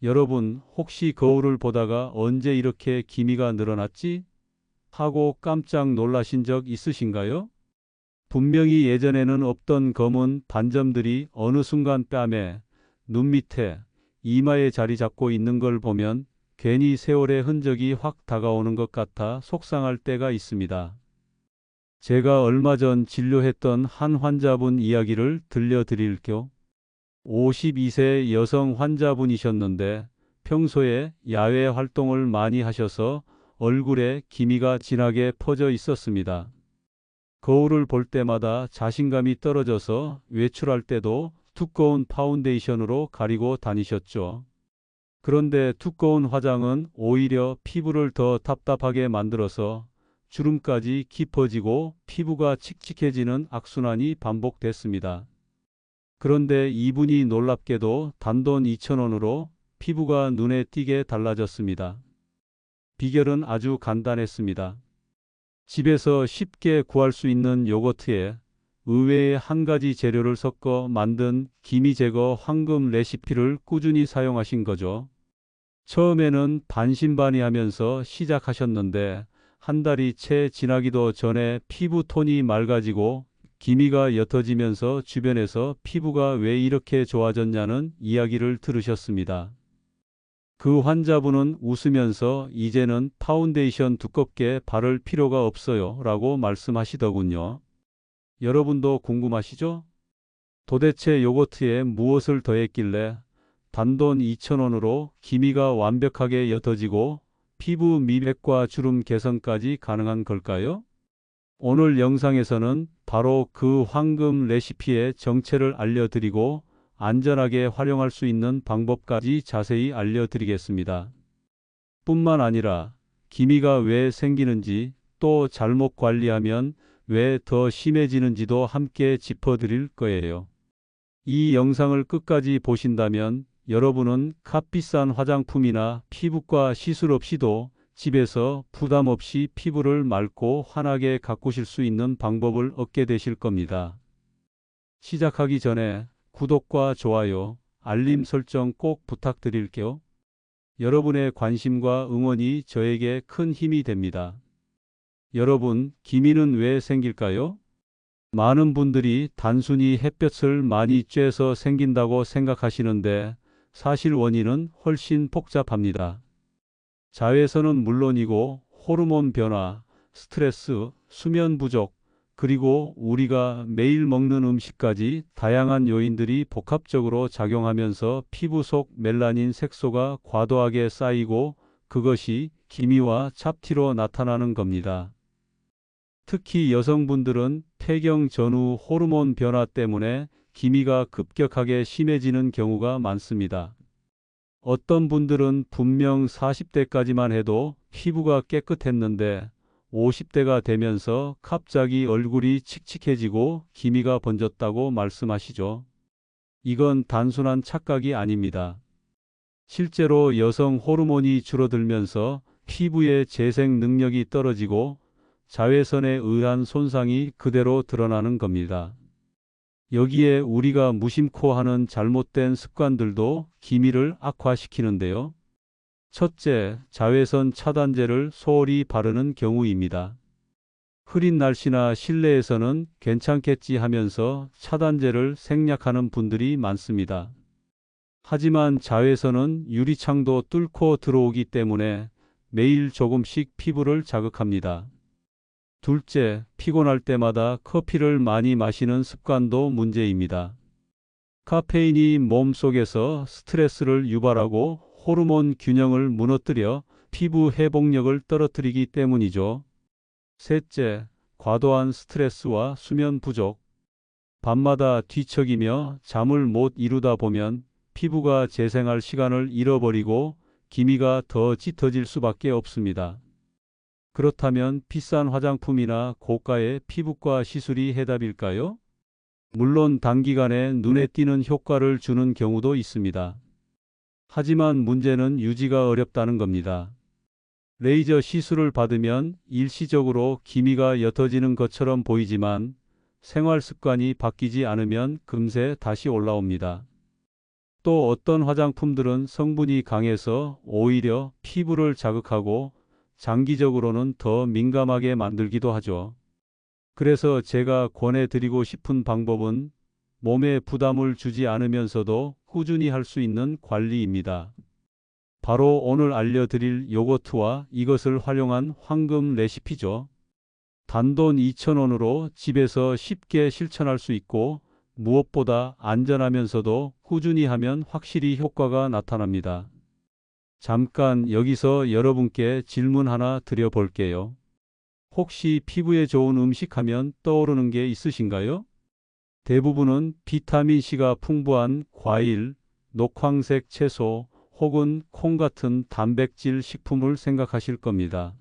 여러분, 혹시 거울을 보다가 언제 이렇게 기미가 늘어났지? 하고 깜짝 놀라신 적 있으신가요? 분명히 예전에는 없던 검은 반점들이 어느 순간 뺨에, 눈 밑에, 이마에 자리 잡고 있는 걸 보면 괜히 세월의 흔적이 확 다가오는 것 같아 속상할 때가 있습니다. 제가 얼마 전 진료했던 한 환자분 이야기를 들려드릴게요. 52세 여성 환자분이셨는데 평소에 야외 활동을 많이 하셔서 얼굴에 기미가 진하게 퍼져 있었습니다. 거울을 볼 때마다 자신감이 떨어져서 외출할 때도 두꺼운 파운데이션으로 가리고 다니셨죠. 그런데 두꺼운 화장은 오히려 피부를 더 답답하게 만들어서 주름까지 깊어지고 피부가 칙칙해지는 악순환이 반복됐습니다. 그런데 이분이 놀랍게도 단돈 2,000원으로 피부가 눈에 띄게 달라졌습니다. 비결은 아주 간단했습니다. 집에서 쉽게 구할 수 있는 요거트에 의외의 한 가지 재료를 섞어 만든 기미 제거 황금 레시피를 꾸준히 사용하신 거죠. 처음에는 반신반의하면서 시작하셨는데 한 달이 채 지나기도 전에 피부 톤이 맑아지고 기미가 옅어지면서 주변에서 피부가 왜 이렇게 좋아졌냐는 이야기를 들으셨습니다. 그 환자분은 웃으면서 이제는 파운데이션 두껍게 바를 필요가 없어요 라고 말씀하시더군요. 여러분도 궁금하시죠? 도대체 요거트에 무엇을 더했길래 단돈 2,000원으로 기미가 완벽하게 옅어지고 피부 미백과 주름 개선까지 가능한 걸까요? 오늘 영상에서는 바로 그 황금 레시피의 정체를 알려드리고 안전하게 활용할 수 있는 방법까지 자세히 알려드리겠습니다. 뿐만 아니라 기미가 왜 생기는지 또 잘못 관리하면 왜 더 심해지는지도 함께 짚어드릴 거예요. 이 영상을 끝까지 보신다면 여러분은 값비싼 화장품이나 피부과 시술 없이도 집에서 부담 없이 피부를 맑고 환하게 가꾸실 수 있는 방법을 얻게 되실 겁니다. 시작하기 전에 구독과 좋아요, 알림 설정 꼭 부탁드릴게요. 여러분의 관심과 응원이 저에게 큰 힘이 됩니다. 여러분, 기미는 왜 생길까요? 많은 분들이 단순히 햇볕을 많이 쬐서 생긴다고 생각하시는데 사실 원인은 훨씬 복잡합니다. 자외선은 물론이고 호르몬 변화, 스트레스, 수면 부족, 그리고 우리가 매일 먹는 음식까지 다양한 요인들이 복합적으로 작용하면서 피부 속 멜라닌 색소가 과도하게 쌓이고 그것이 기미와 잡티로 나타나는 겁니다. 특히 여성분들은 폐경 전후 호르몬 변화 때문에 기미가 급격하게 심해지는 경우가 많습니다. 어떤 분들은 분명 40대까지만 해도 피부가 깨끗했는데 50대가 되면서 갑자기 얼굴이 칙칙해지고 기미가 번졌다고 말씀하시죠. 이건 단순한 착각이 아닙니다. 실제로 여성 호르몬이 줄어들면서 피부의 재생 능력이 떨어지고 자외선에 의한 손상이 그대로 드러나는 겁니다. 여기에 우리가 무심코 하는 잘못된 습관들도 기미를 악화시키는데요. 첫째, 자외선 차단제를 소홀히 바르는 경우입니다. 흐린 날씨나 실내에서는 괜찮겠지 하면서 차단제를 생략하는 분들이 많습니다. 하지만 자외선은 유리창도 뚫고 들어오기 때문에 매일 조금씩 피부를 자극합니다. 둘째, 피곤할 때마다 커피를 많이 마시는 습관도 문제입니다. 카페인이 몸속에서 스트레스를 유발하고 호르몬 균형을 무너뜨려 피부 회복력을 떨어뜨리기 때문이죠. 셋째, 과도한 스트레스와 수면 부족. 밤마다 뒤척이며 잠을 못 이루다 보면 피부가 재생할 시간을 잃어버리고 기미가 더 짙어질 수밖에 없습니다. 그렇다면 비싼 화장품이나 고가의 피부과 시술이 해답일까요? 물론 단기간에 눈에 띄는 효과를 주는 경우도 있습니다. 하지만 문제는 유지가 어렵다는 겁니다. 레이저 시술을 받으면 일시적으로 기미가 옅어지는 것처럼 보이지만 생활 습관이 바뀌지 않으면 금세 다시 올라옵니다. 또 어떤 화장품들은 성분이 강해서 오히려 피부를 자극하고 장기적으로는 더 민감하게 만들기도 하죠. 그래서 제가 권해드리고 싶은 방법은 몸에 부담을 주지 않으면서도 꾸준히 할 수 있는 관리입니다. 바로 오늘 알려드릴 요거트와 이것을 활용한 황금 레시피죠. 단돈 2,000원으로 집에서 쉽게 실천할 수 있고 무엇보다 안전하면서도 꾸준히 하면 확실히 효과가 나타납니다. 잠깐 여기서 여러분께 질문 하나 드려볼게요. 혹시 피부에 좋은 음식 하면 떠오르는 게 있으신가요? 대부분은 비타민C가 풍부한 과일, 녹황색 채소 혹은 콩 같은 단백질 식품을 생각하실 겁니다.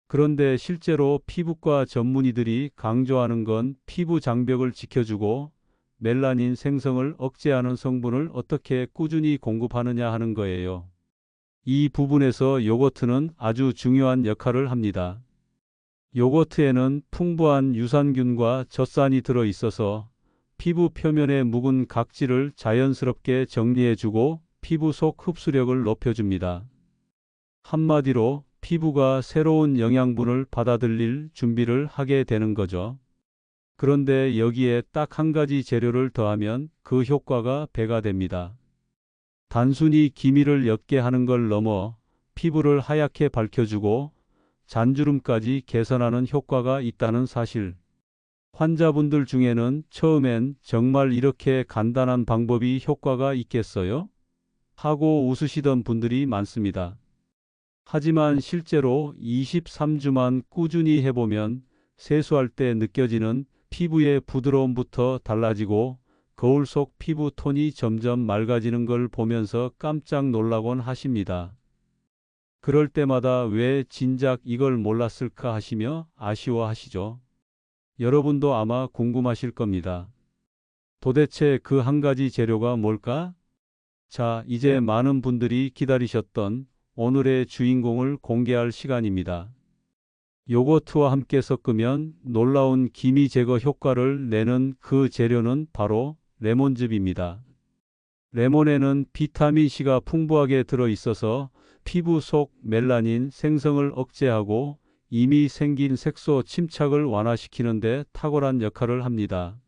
그런데 실제로 피부과 전문의들이 강조하는 건 피부 장벽을 지켜주고 멜라닌 생성을 억제하는 성분을 어떻게 꾸준히 공급하느냐 하는 거예요. 이 부분에서 요거트는 아주 중요한 역할을 합니다. 요거트에는 풍부한 유산균과 젖산이 들어 있어서 피부 표면의 묵은 각질을 자연스럽게 정리해주고 피부 속 흡수력을 높여줍니다. 한마디로 피부가 새로운 영양분을 받아들일 준비를 하게 되는 거죠. 그런데 여기에 딱 한 가지 재료를 더하면 그 효과가 배가 됩니다. 단순히 기미를 옅게 하는 걸 넘어 피부를 하얗게 밝혀주고 잔주름까지 개선하는 효과가 있다는 사실. 환자분들 중에는 처음엔 정말 이렇게 간단한 방법이 효과가 있겠어요? 하고 웃으시던 분들이 많습니다. 하지만 실제로 23주만 꾸준히 해보면 세수할 때 느껴지는 피부의 부드러움부터 달라지고 거울 속 피부 톤이 점점 맑아지는 걸 보면서 깜짝 놀라곤 하십니다. 그럴 때마다 왜 진작 이걸 몰랐을까 하시며 아쉬워하시죠. 여러분도 아마 궁금하실 겁니다. 도대체 그 한 가지 재료가 뭘까? 자, 이제 많은 분들이 기다리셨던 오늘의 주인공을 공개할 시간입니다. 요거트와 함께 섞으면 놀라운 기미 제거 효과를 내는 그 재료는 바로 레몬즙입니다. 레몬에는 비타민C가 풍부하게 들어 있어서 피부 속 멜라닌 생성을 억제하고 이미 생긴 색소 침착을 완화시키는 데 탁월한 역할을 합니다.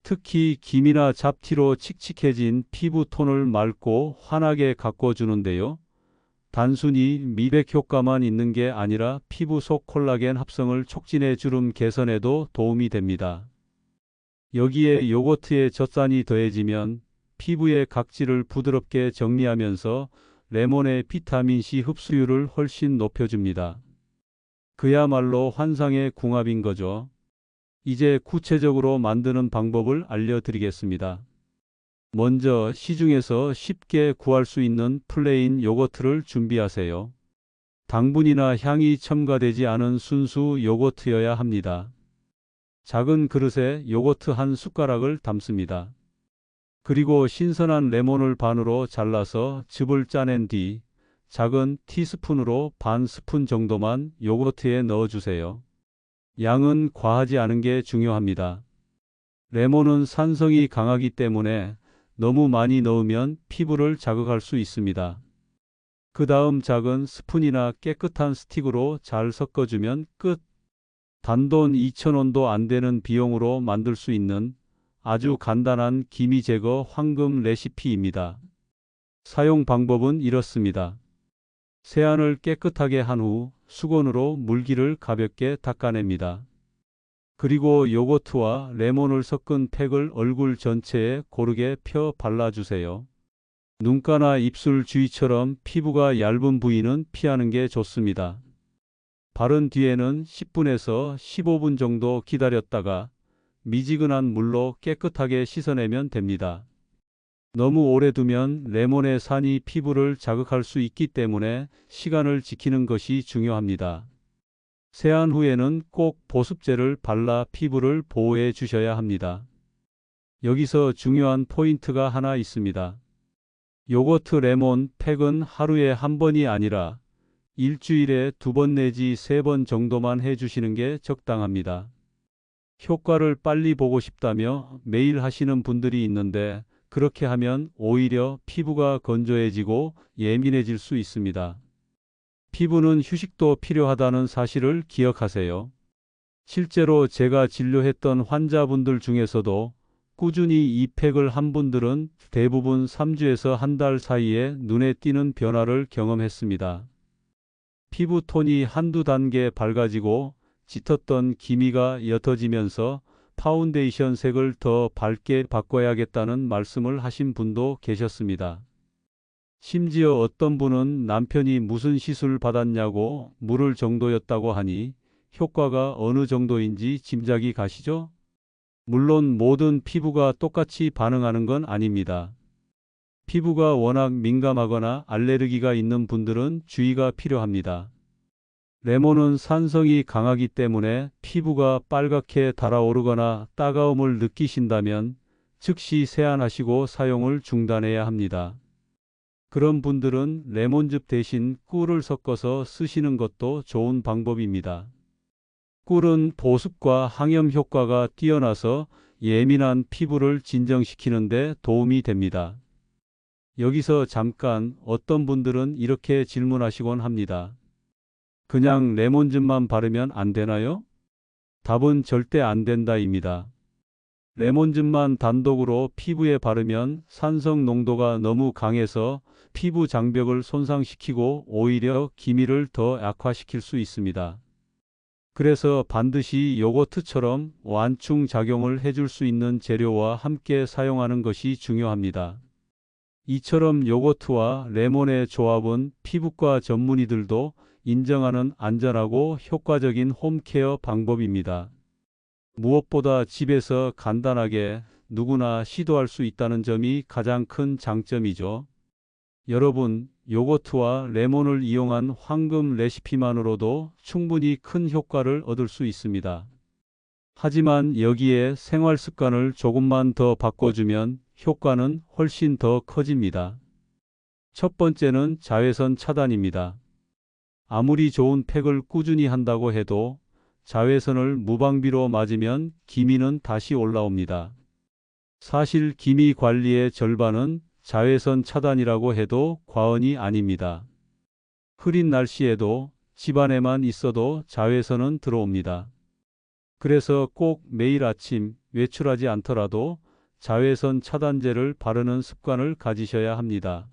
특히 기미나 잡티로 칙칙해진 피부 톤을 맑고 환하게 가꿔주는데요. 단순히 미백 효과만 있는 게 아니라 피부 속 콜라겐 합성을 촉진해 주름 개선에도 도움이 됩니다. 여기에 요거트의 젖산이 더해지면 피부의 각질을 부드럽게 정리하면서 레몬의 비타민C 흡수율을 훨씬 높여줍니다. 그야말로 환상의 궁합인 거죠. 이제 구체적으로 만드는 방법을 알려드리겠습니다. 먼저 시중에서 쉽게 구할 수 있는 플레인 요거트를 준비하세요. 당분이나 향이 첨가되지 않은 순수 요거트여야 합니다. 작은 그릇에 요거트 한 숟가락을 담습니다. 그리고 신선한 레몬을 반으로 잘라서 즙을 짜낸 뒤 작은 티스푼으로 반 스푼 정도만 요거트에 넣어주세요. 양은 과하지 않은 게 중요합니다. 레몬은 산성이 강하기 때문에 너무 많이 넣으면 피부를 자극할 수 있습니다. 그 다음 작은 스푼이나 깨끗한 스틱으로 잘 섞어주면 끝. 단돈 2,000원도 안 되는 비용으로 만들 수 있는 아주 간단한 기미 제거 황금 레시피입니다. 사용 방법은 이렇습니다. 세안을 깨끗하게 한 후 수건으로 물기를 가볍게 닦아냅니다. 그리고 요거트와 레몬을 섞은 팩을 얼굴 전체에 고르게 펴 발라주세요. 눈가나 입술 주위처럼 피부가 얇은 부위는 피하는 게 좋습니다. 바른 뒤에는 10분에서 15분 정도 기다렸다가 미지근한 물로 깨끗하게 씻어내면 됩니다. 너무 오래 두면 레몬의 산이 피부를 자극할 수 있기 때문에 시간을 지키는 것이 중요합니다. 세안 후에는 꼭 보습제를 발라 피부를 보호해 주셔야 합니다. 여기서 중요한 포인트가 하나 있습니다. 요거트 레몬 팩은 하루에 한 번이 아니라 일주일에 2번 내지 3번 정도만 해주시는 게 적당합니다. 효과를 빨리 보고 싶다며 매일 하시는 분들이 있는데 그렇게 하면 오히려 피부가 건조해지고 예민해질 수 있습니다. 피부는 휴식도 필요하다는 사실을 기억하세요. 실제로 제가 진료했던 환자분들 중에서도 꾸준히 이 팩을 한 분들은 대부분 3주에서 한 달 사이에 눈에 띄는 변화를 경험했습니다. 피부 톤이 한두 단계 밝아지고 짙었던 기미가 옅어지면서 파운데이션 색을 더 밝게 바꿔야겠다는 말씀을 하신 분도 계셨습니다. 심지어 어떤 분은 남편이 무슨 시술 받았냐고 물을 정도였다고 하니 효과가 어느 정도인지 짐작이 가시죠? 물론 모든 피부가 똑같이 반응하는 건 아닙니다. 피부가 워낙 민감하거나 알레르기가 있는 분들은 주의가 필요합니다. 레몬은 산성이 강하기 때문에 피부가 빨갛게 달아오르거나 따가움을 느끼신다면 즉시 세안하시고 사용을 중단해야 합니다. 그런 분들은 레몬즙 대신 꿀을 섞어서 쓰시는 것도 좋은 방법입니다. 꿀은 보습과 항염 효과가 뛰어나서 예민한 피부를 진정시키는 데 도움이 됩니다. 여기서 잠깐 어떤 분들은 이렇게 질문하시곤 합니다. 그냥 레몬즙만 바르면 안 되나요? 답은 절대 안 된다입니다. 레몬즙만 단독으로 피부에 바르면 산성 농도가 너무 강해서 피부 장벽을 손상시키고 오히려 기미를 더 악화시킬 수 있습니다. 그래서 반드시 요거트처럼 완충 작용을 해줄 수 있는 재료와 함께 사용하는 것이 중요합니다. 이처럼 요거트와 레몬의 조합은 피부과 전문의들도 인정하는 안전하고 효과적인 홈케어 방법입니다. 무엇보다 집에서 간단하게 누구나 시도할 수 있다는 점이 가장 큰 장점이죠. 여러분, 요거트와 레몬을 이용한 황금 레시피만으로도 충분히 큰 효과를 얻을 수 있습니다. 하지만 여기에 생활 습관을 조금만 더 바꿔주면 효과는 훨씬 더 커집니다. 첫 번째는 자외선 차단입니다. 아무리 좋은 팩을 꾸준히 한다고 해도 자외선을 무방비로 맞으면 기미는 다시 올라옵니다. 사실 기미 관리의 절반은 자외선 차단이라고 해도 과언이 아닙니다. 흐린 날씨에도 집안에만 있어도 자외선은 들어옵니다. 그래서 꼭 매일 아침 외출하지 않더라도 자외선 차단제를 바르는 습관을 가지셔야 합니다.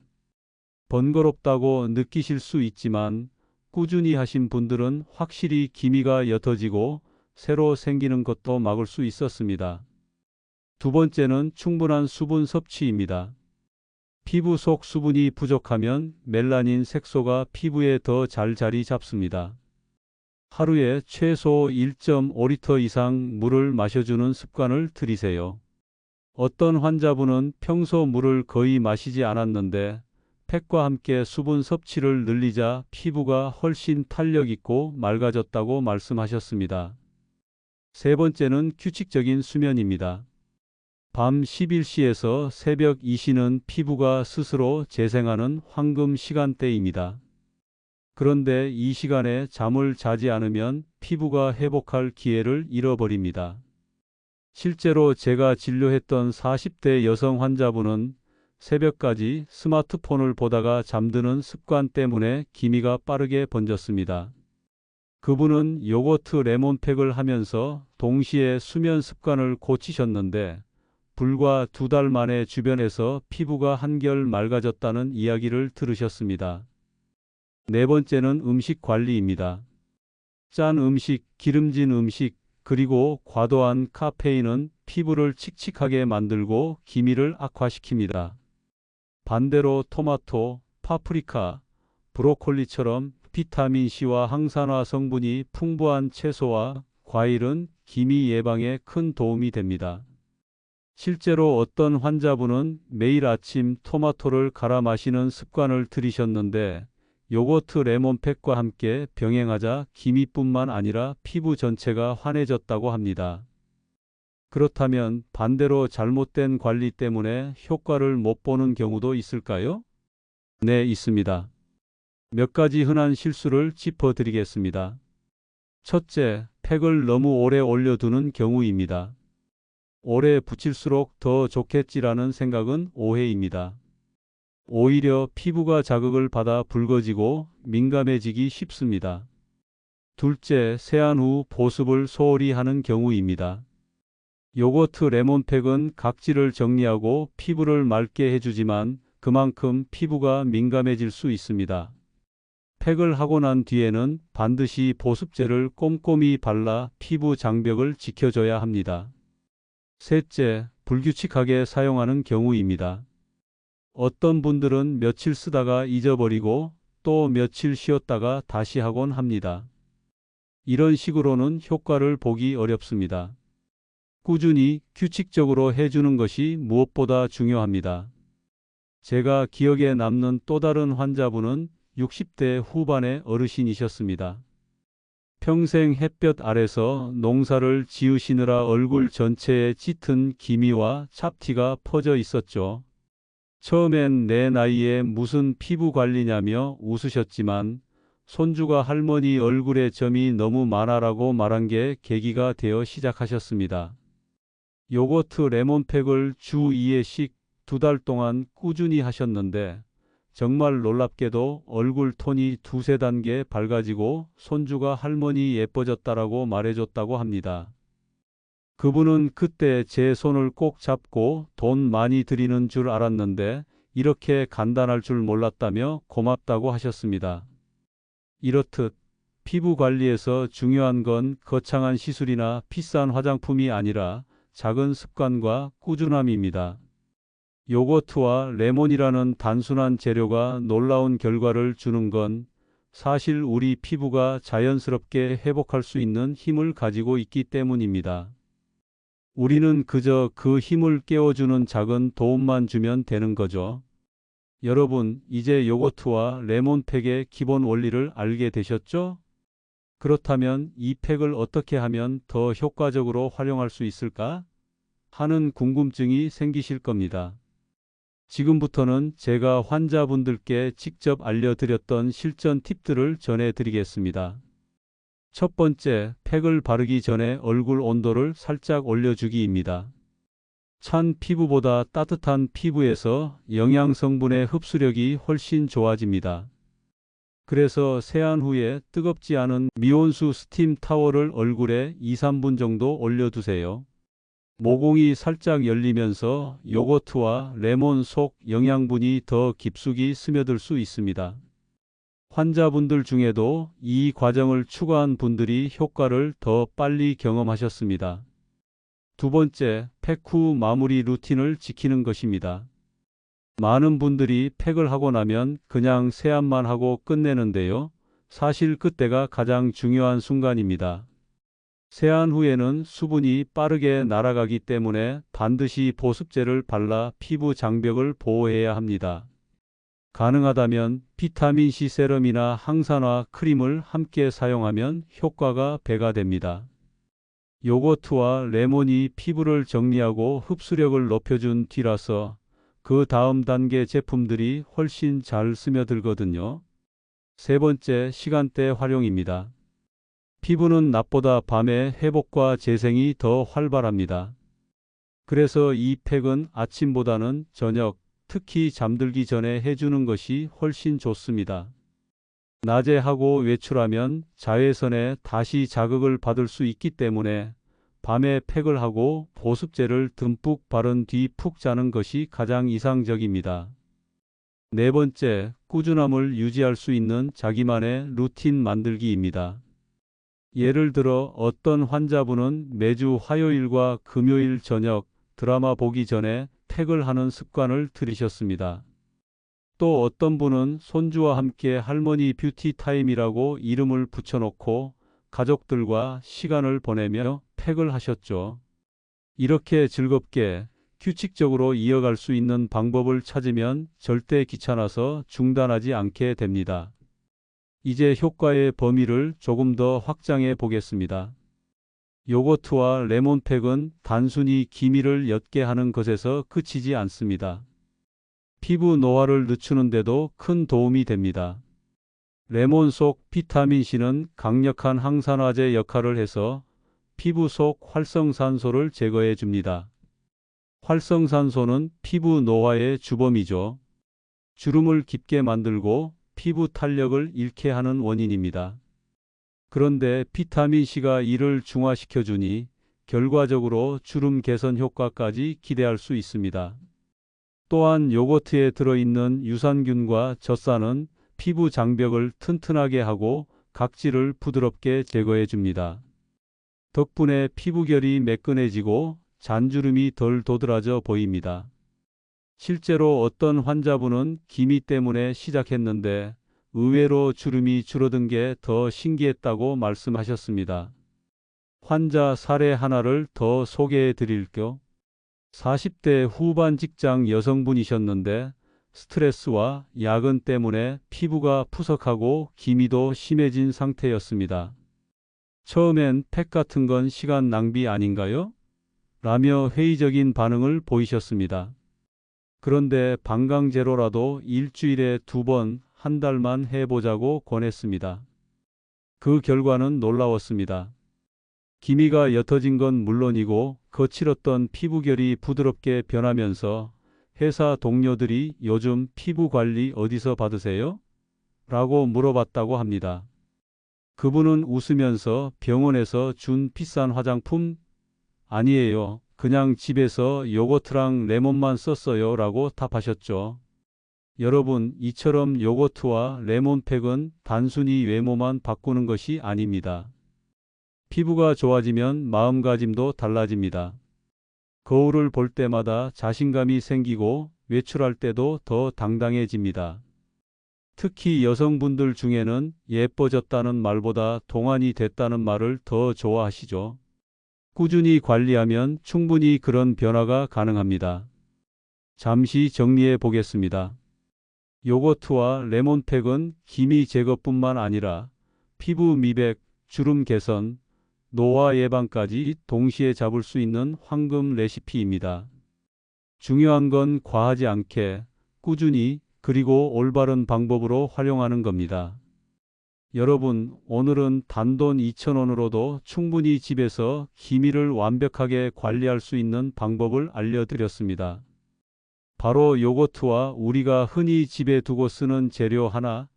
번거롭다고 느끼실 수 있지만 꾸준히 하신 분들은 확실히 기미가 옅어지고 새로 생기는 것도 막을 수 있었습니다. 두 번째는 충분한 수분 섭취입니다. 피부 속 수분이 부족하면 멜라닌 색소가 피부에 더 잘 자리 잡습니다. 하루에 최소 1.5리터 이상 물을 마셔주는 습관을 들이세요. 어떤 환자분은 평소 물을 거의 마시지 않았는데 팩과 함께 수분 섭취를 늘리자 피부가 훨씬 탄력 있고 맑아졌다고 말씀하셨습니다. 세 번째는 규칙적인 수면입니다. 밤 11시에서 새벽 2시는 피부가 스스로 재생하는 황금 시간대입니다. 그런데 이 시간에 잠을 자지 않으면 피부가 회복할 기회를 잃어버립니다. 실제로 제가 진료했던 40대 여성 환자분은 새벽까지 스마트폰을 보다가 잠드는 습관 때문에 기미가 빠르게 번졌습니다. 그분은 요거트 레몬팩을 하면서 동시에 수면 습관을 고치셨는데 불과 2달 만에 주변에서 피부가 한결 맑아졌다는 이야기를 들으셨습니다. 네 번째는 음식 관리입니다. 짠 음식, 기름진 음식, 그리고 과도한 카페인은 피부를 칙칙하게 만들고 기미를 악화시킵니다. 반대로 토마토, 파프리카, 브로콜리처럼 비타민C와 항산화 성분이 풍부한 채소와 과일은 기미 예방에 큰 도움이 됩니다. 실제로 어떤 환자분은 매일 아침 토마토를 갈아 마시는 습관을 들이셨는데 요거트 레몬팩과 함께 병행하자 기미뿐만 아니라 피부 전체가 환해졌다고 합니다. 그렇다면 반대로 잘못된 관리 때문에 효과를 못 보는 경우도 있을까요? 네, 있습니다. 몇 가지 흔한 실수를 짚어드리겠습니다. 첫째, 팩을 너무 오래 올려두는 경우입니다. 오래 붙일수록 더 좋겠지라는 생각은 오해입니다. 오히려 피부가 자극을 받아 붉어지고 민감해지기 쉽습니다. 둘째, 세안 후 보습을 소홀히 하는 경우입니다. 요거트 레몬팩은 각질을 정리하고 피부를 맑게 해주지만 그만큼 피부가 민감해질 수 있습니다. 팩을 하고 난 뒤에는 반드시 보습제를 꼼꼼히 발라 피부 장벽을 지켜줘야 합니다. 셋째, 불규칙하게 사용하는 경우입니다. 어떤 분들은 며칠 쓰다가 잊어버리고 또 며칠 쉬었다가 다시 하곤 합니다. 이런 식으로는 효과를 보기 어렵습니다. 꾸준히 규칙적으로 해주는 것이 무엇보다 중요합니다. 제가 기억에 남는 또 다른 환자분은 60대 후반의 어르신이셨습니다. 평생 햇볕 아래서 농사를 지으시느라 얼굴 전체에 짙은 기미와 잡티가 퍼져 있었죠. 처음엔 내 나이에 무슨 피부 관리냐며 웃으셨지만 손주가 할머니 얼굴에 점이 너무 많아라고 말한 게 계기가 되어 시작하셨습니다. 요거트 레몬팩을 주 2회씩 2달 동안 꾸준히 하셨는데 정말 놀랍게도 얼굴 톤이 두세 단계 밝아지고 손주가 할머니 예뻐졌다라고 말해줬다고 합니다. 그분은 그때 제 손을 꼭 잡고 돈 많이 들이는 줄 알았는데 이렇게 간단할 줄 몰랐다며 고맙다고 하셨습니다. 이렇듯 피부 관리에서 중요한 건 거창한 시술이나 비싼 화장품이 아니라 작은 습관과 꾸준함입니다. 요거트와 레몬이라는 단순한 재료가 놀라운 결과를 주는 건 사실 우리 피부가 자연스럽게 회복할 수 있는 힘을 가지고 있기 때문입니다. 우리는 그저 그 힘을 깨워주는 작은 도움만 주면 되는 거죠. 여러분, 이제 요거트와 레몬팩의 기본 원리를 알게 되셨죠? 그렇다면 이 팩을 어떻게 하면 더 효과적으로 활용할 수 있을까? 하는 궁금증이 생기실 겁니다. 지금부터는 제가 환자분들께 직접 알려드렸던 실전 팁들을 전해드리겠습니다. 첫 번째, 팩을 바르기 전에 얼굴 온도를 살짝 올려주기입니다. 찬 피부보다 따뜻한 피부에서 영양 성분의 흡수력이 훨씬 좋아집니다. 그래서 세안 후에 뜨겁지 않은 미온수 스팀 타월을 얼굴에 2~3분 정도 올려두세요. 모공이 살짝 열리면서 요거트와 레몬 속 영양분이 더 깊숙이 스며들 수 있습니다. 환자분들 중에도 이 과정을 추가한 분들이 효과를 더 빨리 경험하셨습니다. 두 번째, 팩 후 마무리 루틴을 지키는 것입니다. 많은 분들이 팩을 하고 나면 그냥 세안만 하고 끝내는데요. 사실 그때가 가장 중요한 순간입니다. 세안 후에는 수분이 빠르게 날아가기 때문에 반드시 보습제를 발라 피부 장벽을 보호해야 합니다. 가능하다면 비타민C 세럼이나 항산화 크림을 함께 사용하면 효과가 배가 됩니다. 요거트와 레몬이 피부를 정리하고 흡수력을 높여준 뒤라서 그 다음 단계 제품들이 훨씬 잘 스며들거든요. 세 번째, 시간대 활용입니다. 피부는 낮보다 밤에 회복과 재생이 더 활발합니다. 그래서 이 팩은 아침보다는 저녁, 특히 잠들기 전에 해주는 것이 훨씬 좋습니다. 낮에 하고 외출하면 자외선에 다시 자극을 받을 수 있기 때문에 밤에 팩을 하고 보습제를 듬뿍 바른 뒤 푹 자는 것이 가장 이상적입니다. 네 번째, 꾸준함을 유지할 수 있는 자기만의 루틴 만들기입니다. 예를 들어 어떤 환자분은 매주 화요일과 금요일 저녁 드라마 보기 전에 팩을 하는 습관을 들이셨습니다. 또 어떤 분은 손주와 함께 할머니 뷰티 타임이라고 이름을 붙여놓고 가족들과 시간을 보내며 팩을 하셨죠. 이렇게 즐겁게 규칙적으로 이어갈 수 있는 방법을 찾으면 절대 귀찮아서 중단하지 않게 됩니다. 이제 효과의 범위를 조금 더 확장해 보겠습니다. 요거트와 레몬팩은 단순히 기미를 옅게 하는 것에서 그치지 않습니다. 피부 노화를 늦추는 데도 큰 도움이 됩니다. 레몬 속 비타민C는 강력한 항산화제 역할을 해서 피부 속 활성산소를 제거해 줍니다. 활성산소는 피부 노화의 주범이죠. 주름을 깊게 만들고 피부 탄력을 잃게 하는 원인입니다. 그런데 비타민C가 이를 중화시켜 주니 결과적으로 주름 개선 효과까지 기대할 수 있습니다. 또한 요거트에 들어있는 유산균과 젖산은 피부 장벽을 튼튼하게 하고 각질을 부드럽게 제거해 줍니다. 덕분에 피부결이 매끈해지고 잔주름이 덜 도드라져 보입니다. 실제로 어떤 환자분은 기미 때문에 시작했는데 의외로 주름이 줄어든 게 더 신기했다고 말씀하셨습니다. 환자 사례 하나를 더 소개해 드릴게요. 40대 후반 직장 여성분이셨는데 스트레스와 야근 때문에 피부가 푸석하고 기미도 심해진 상태였습니다. 처음엔 팩 같은 건 시간 낭비 아닌가요? 라며 회의적인 반응을 보이셨습니다. 그런데 방광제로라도 일주일에 2번, 한 달만 해보자고 권했습니다. 그 결과는 놀라웠습니다. 기미가 옅어진 건 물론이고 거칠었던 피부결이 부드럽게 변하면서 회사 동료들이 요즘 피부 관리 어디서 받으세요? 라고 물어봤다고 합니다. 그분은 웃으면서 병원에서 준 비싼 화장품? 아니에요. 그냥 집에서 요거트랑 레몬만 썼어요. 라고 답하셨죠. 여러분, 이처럼 요거트와 레몬팩은 단순히 외모만 바꾸는 것이 아닙니다. 피부가 좋아지면 마음가짐도 달라집니다. 거울을 볼 때마다 자신감이 생기고 외출할 때도 더 당당해집니다. 특히 여성분들 중에는 예뻐졌다는 말보다 동안이 됐다는 말을 더 좋아하시죠. 꾸준히 관리하면 충분히 그런 변화가 가능합니다. 잠시 정리해 보겠습니다. 요거트와 레몬팩은 기미 제거뿐만 아니라 피부 미백, 주름 개선, 노화 예방까지 동시에 잡을 수 있는 황금 레시피입니다. 중요한 건 과하지 않게 꾸준히 그리고 올바른 방법으로 활용하는 겁니다. 여러분, 오늘은 단돈 2,000원으로도 충분히 집에서 기미를 완벽하게 관리할 수 있는 방법을 알려드렸습니다. 바로 요거트와 우리가 흔히 집에 두고 쓰는 재료 하나,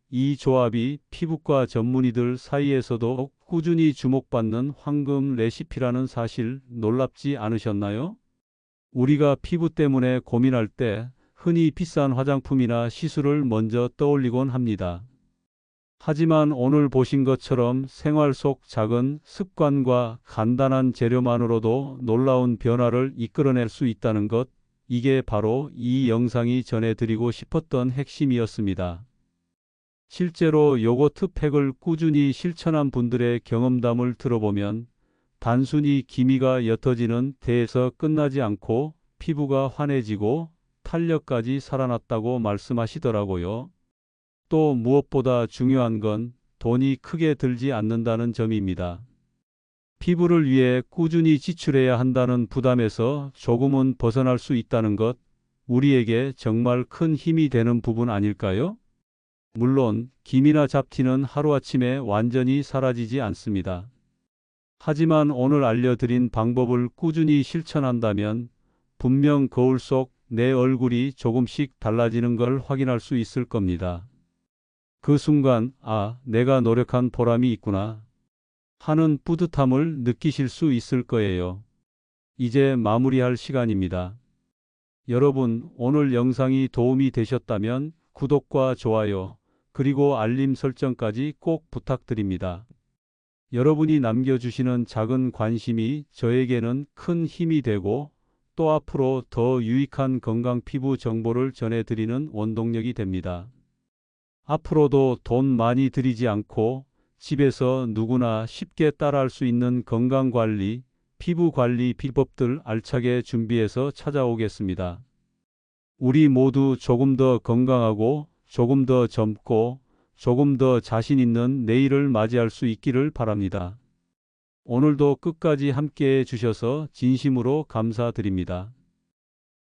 이 조합이 피부과 전문의들 사이에서도 꾸준히 주목받는 황금 레시피라는 사실 놀랍지 않으셨나요? 우리가 피부 때문에 고민할 때 흔히 비싼 화장품이나 시술을 먼저 떠올리곤 합니다. 하지만 오늘 보신 것처럼 생활 속 작은 습관과 간단한 재료만으로도 놀라운 변화를 이끌어낼 수 있다는 것, 이게 바로 이 영상이 전해드리고 싶었던 핵심이었습니다. 실제로 요거트 팩을 꾸준히 실천한 분들의 경험담을 들어보면 단순히 기미가 옅어지는 데에서 끝나지 않고 피부가 환해지고 탄력까지 살아났다고 말씀하시더라고요. 또 무엇보다 중요한 건 돈이 크게 들지 않는다는 점입니다. 피부를 위해 꾸준히 지출해야 한다는 부담에서 조금은 벗어날 수 있다는 것, 우리에게 정말 큰 힘이 되는 부분 아닐까요? 물론 기미나 잡티는 하루아침에 완전히 사라지지 않습니다. 하지만 오늘 알려드린 방법을 꾸준히 실천한다면 분명 거울 속 내 얼굴이 조금씩 달라지는 걸 확인할 수 있을 겁니다. 그 순간, 아, 내가 노력한 보람이 있구나 하는 뿌듯함을 느끼실 수 있을 거예요. 이제 마무리할 시간입니다. 여러분, 오늘 영상이 도움이 되셨다면 구독과 좋아요, 그리고 알림 설정까지 꼭 부탁드립니다. 여러분이 남겨주시는 작은 관심이 저에게는 큰 힘이 되고 또 앞으로 더 유익한 건강 피부 정보를 전해드리는 원동력이 됩니다. 앞으로도 돈 많이 들이지 않고 집에서 누구나 쉽게 따라할 수 있는 건강관리, 피부관리 비법들 알차게 준비해서 찾아오겠습니다. 우리 모두 조금 더 건강하고 조금 더 젊고 조금 더 자신 있는 내일을 맞이할 수 있기를 바랍니다. 오늘도 끝까지 함께해 주셔서 진심으로 감사드립니다.